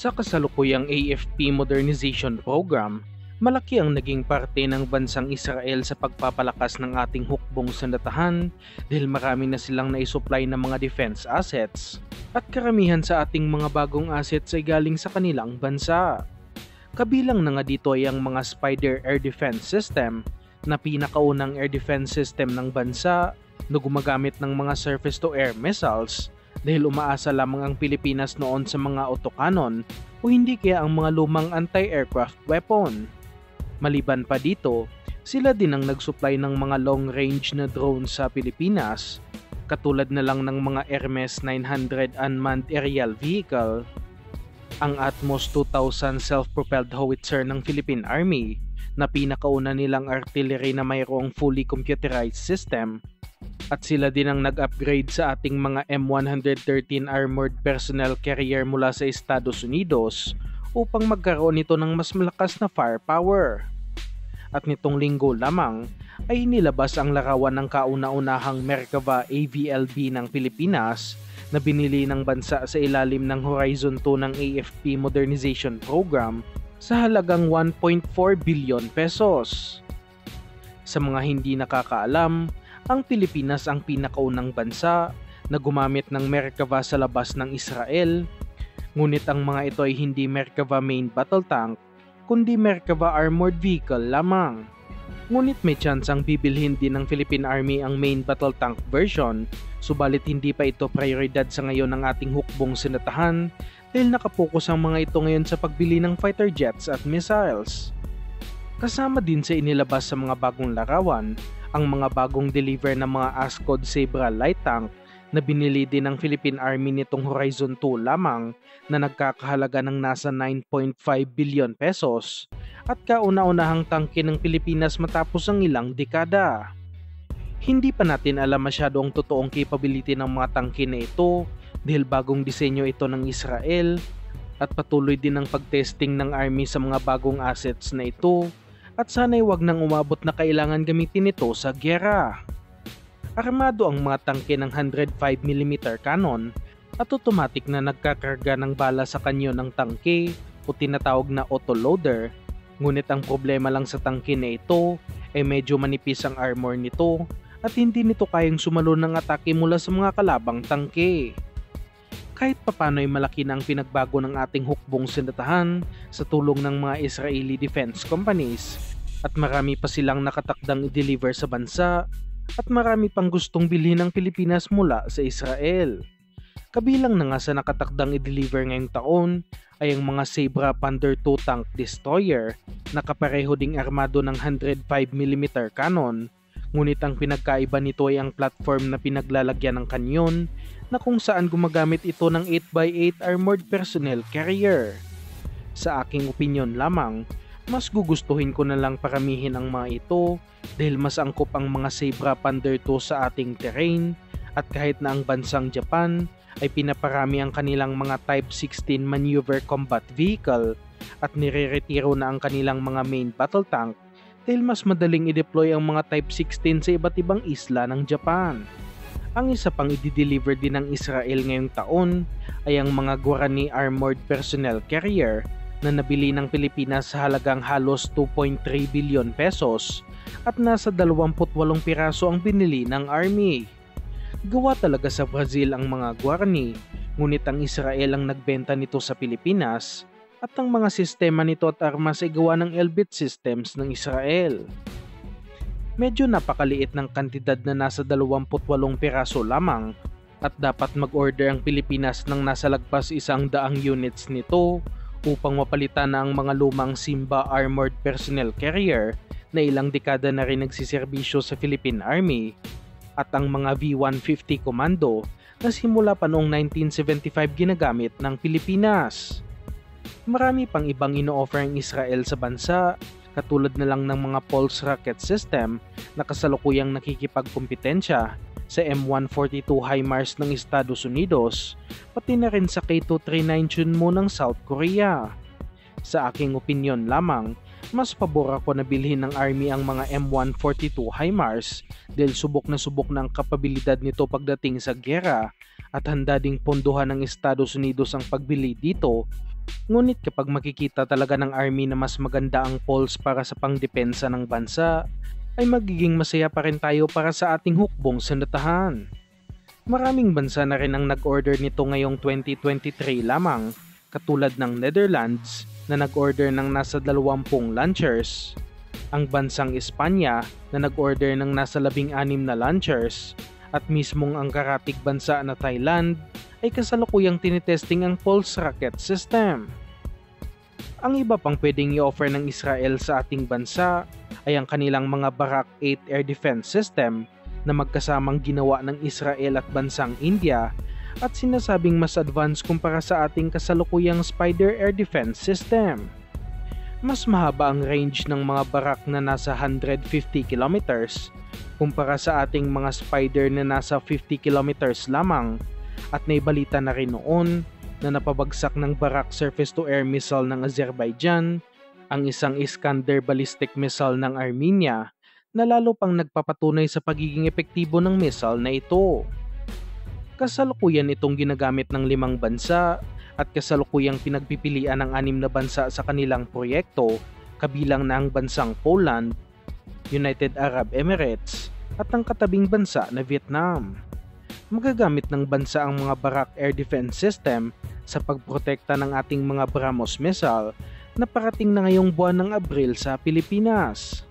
Sa kasalukuyang AFP Modernization Program, malaki ang naging parte ng bansang Israel sa pagpapalakas ng ating hukbong sandatahan dahil marami na silang naisupply ng mga defense assets at karamihan sa ating mga bagong assets ay galing sa kanilang bansa. Kabilang na nga dito ay ang mga Spider Air Defense System na pinakaunang air defense system ng bansa na gumagamit ng mga surface-to-air missiles dahil umaasa lamang ang Pilipinas noon sa mga autocannon o hindi kaya ang mga lumang anti-aircraft weapon. Maliban pa dito, sila din ang nag-supply ng mga long-range na drones sa Pilipinas, katulad na lang ng mga Hermes 900 unmanned aerial vehicle, ang Atmos 2000 self-propelled howitzer ng Philippine Army na pinakauna nilang artillery na mayroong fully computerized system, at sila din ang nag-upgrade sa ating mga M113 armored personnel carrier mula sa Estados Unidos upang magkaroon ito ng mas malakas na firepower. At nitong linggo lamang ay nilabas ang larawan ng kauna-unahang Merkava AVLB ng Pilipinas na binili ng bansa sa ilalim ng Horizon 2 ng AFP Modernization Program sa halagang 1.4 billion pesos. Sa mga hindi nakakaalam, ang Pilipinas ang pinakaunang bansa na gumamit ng Merkava sa labas ng Israel, ngunit ang mga ito ay hindi Merkava main battle tank, kundi Merkava armored vehicle lamang. Ngunit may chance ang bibilhin din ng Philippine Army ang main battle tank version, subalit hindi pa ito prioridad sa ngayon ng ating hukbong sandatahan dahil nakapokus ang mga ito ngayon sa pagbili ng fighter jets at missiles. Kasama din sa inilabas sa mga bagong larawan ang mga bagong deliver ng mga ASCOD Zebra light tank na binili din ng Philippine Army nitong Horizon 2 lamang na nagkakahalaga ng nasa 9.5 billion pesos at kauna-unahang tangke ng Pilipinas matapos ang ilang dekada. Hindi pa natin alam masyado ang totoong capability ng mga tangke na ito dahil bagong disenyo ito ng Israel at patuloy din ang pagtesting ng Army sa mga bagong assets na ito at sana'y wag nang umabot na kailangan gamitin ito sa gyera. Armado ang mga tangke ng 105mm cannon at automatic na nagkakarga ng bala sa kanyon ng tangke o tinatawag na autoloader, ngunit ang problema lang sa tangke na ito ay medyo manipis ang armor nito at hindi nito kayang sumalo ng atake mula sa mga kalabang tangke. Kahit papano ay malaki na ang pinagbago ng ating hukbong sandatahan sa tulong ng mga Israeli defense companies at marami pa silang nakatakdang i-deliver sa bansa at marami pang gustong bilhin ng Pilipinas mula sa Israel. Kabilang na nga sa nakatakdang i-deliver ngayong taon ay ang mga Zebra Thunder 2 tank destroyer na kapareho ding armado ng 105mm cannon, ngunit ang pinagkaiba nito ay ang platform na pinaglalagyan ng kanyon na kung saan gumagamit ito ng 8x8 armored personnel carrier. Sa aking opinyon lamang, mas gugustuhin ko na lang paramihin ang mga ito dahil mas angkop ang mga Zebra Thunder 2 sa ating terrain at kahit na ang bansang Japan ay pinaparami ang kanilang mga Type 16 maneuver combat vehicle at nire-retiro na ang kanilang mga main battle tank dahil mas madaling i-deploy ang mga Type 16 sa iba't ibang isla ng Japan. Ang isa pang i-deliver din ng Israel ngayong taon ay ang mga Guarani Armored Personnel Carrier na nabili ng Pilipinas sa halagang halos 2.3 billion pesos at nasa 28 piraso ang binili ng Army. Gawa talaga sa Brazil ang mga Guarani, ngunit ang Israel ang nagbenta nito sa Pilipinas at ang mga sistema nito at armas ay gawa ng Elbit Systems ng Israel. Medyo napakaliit ng kantidad na nasa 28 piraso lamang at dapat mag-order ang Pilipinas ng nasa lagpas 100 units nito upang mapalitan na ang mga lumang Simba Armored Personnel Carrier na ilang dekada na rin nagsiserbisyo sa Philippine Army at ang mga V-150 Commando na simula pa noong 1975 ginagamit ng Pilipinas. Marami pang ibang ino-offer ang Israel sa bansa, katulad na lang ng mga Pulse rocket system na kasalukuyang nakikipagkompetensya sa M142 HIMARS ng Estados Unidos, pati na rin sa K239 Chunmoo ng South Korea. Sa aking opinyon lamang, mas pabor ako na bilhin ng Army ang mga M142 HIMARS dahil subok na ang kapabilidad nito pagdating sa giyera at handa ding pondohan ng Estados Unidos ang pagbili dito Ngunit kapag makikita talaga ng Army na mas maganda ang polls para sa pangdepensa ng bansa, ay magiging masaya pa rin tayo para sa ating hukbong sandatahan. Maraming bansa na rin ang nag-order nito ngayong 2023 lamang, katulad ng Netherlands na nag-order ng nasa 20 launchers, ang bansang Espanya na nag-order ng nasa 16 na launchers, at mismong ang karatig bansa na Thailand ay kasalukuyang tinitesting ang pulse rocket system. Ang iba pang pwedeng i-offer ng Israel sa ating bansa ay ang kanilang mga Barak 8 air defense system na magkasamang ginawa ng Israel at bansang India at sinasabing mas advanced kumpara sa ating kasalukuyang Spider air defense system. Mas mahaba ang range ng mga Barak na nasa 150 kilometers kumpara sa ating mga Spider na nasa 50 kilometers lamang, at naibalita na rin noon na napabagsak ng Barak surface-to-air missile ng Azerbaijan ang isang Iskander ballistic missile ng Armenia, na lalo pang nagpapatunay sa pagiging epektibo ng missile na ito. Kasalukuyan itong ginagamit ng 5 bansa at kasalukuyang pinagpipilian ng 6 na bansa sa kanilang proyekto, kabilang na ang bansang Poland, United Arab Emirates at ang katabing bansa na Vietnam. Magagamit ng bansa ang mga Barak air defense system sa pagprotekta ng ating mga BrahMos missile na parating na ngayong buwan ng Abril sa Pilipinas.